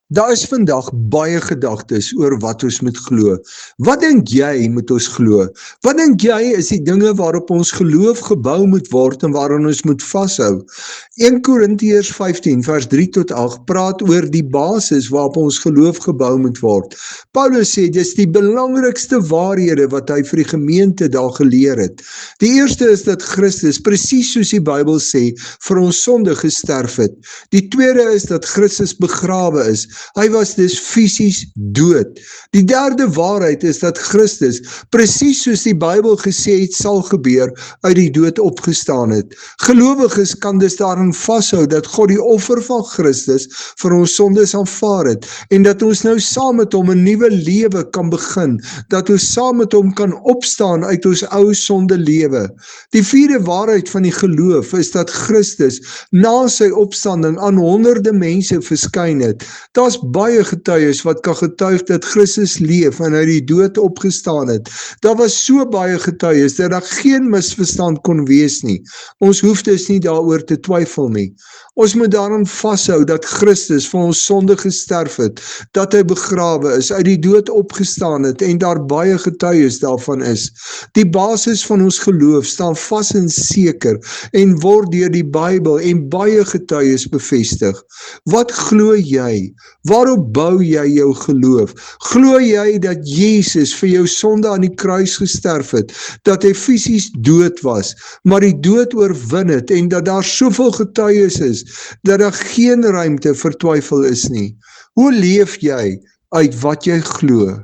Daar is vandag baie gedagtes oor wat ons moet glo. Wat dink jy moet ons glo? Wat dink jy is die dinge waarop ons geloof gebou moet word en waaraan ons moet vashou? 1 Korintiërs 15 vers 3 tot 8 praat oor die basis waarop ons geloof gebou moet word. Paulus sê dis die belangrikste waarhede wat hy vir die gemeente daar geleer het. Die eerste is dat Christus, presies soos die Bybel sê, vir ons sonde gesterf het. Die tweede is dat Christus begrawe is. Hy was dus fisies dood. Die derde waarheid is dat Christus, presies soos die Bybel gesê het sal gebeur, uit die dood opgestaan het. Gelowiges kan dus daarin vashou dat God die offer van Christus vir ons sondes aanvaar het en dat ons nou saam met hom 'n nuwe lewe kan begin, dat ons saam met hom kan opstaan uit ons ou sonde lewe. Die vierde waarheid van die geloof is dat Christus na sy opstanding aan honderde mense verskyn het. Daar's baie getuies wat kan getuig dat Christus leef en uit die dood opgestaan het. Daar was so baie getuies dat daar geen misverstand kon wees nie. Ons hoef dus nie daaroor te twyfel nie. Ons moet daarin vashou dat Christus vir ons sonde gesterf het, dat hy begrawe is, uit die dood opgestaan het en daar baie getuies daarvan is. Die basis van ons geloof staan vas en seker en word deur die Bybel en baie getuies bevestig. Wat glo jy? Waarop bou jy jou geloof? Glo jy dat Jesus vir jou sonde aan die kruis gesterf het, dat hy fisies dood was, maar die dood oorwin het en dat daar soveel getuies is, dat daar geen ruimte vir twyfel is nie? Hoe leef jy uit wat jy glo?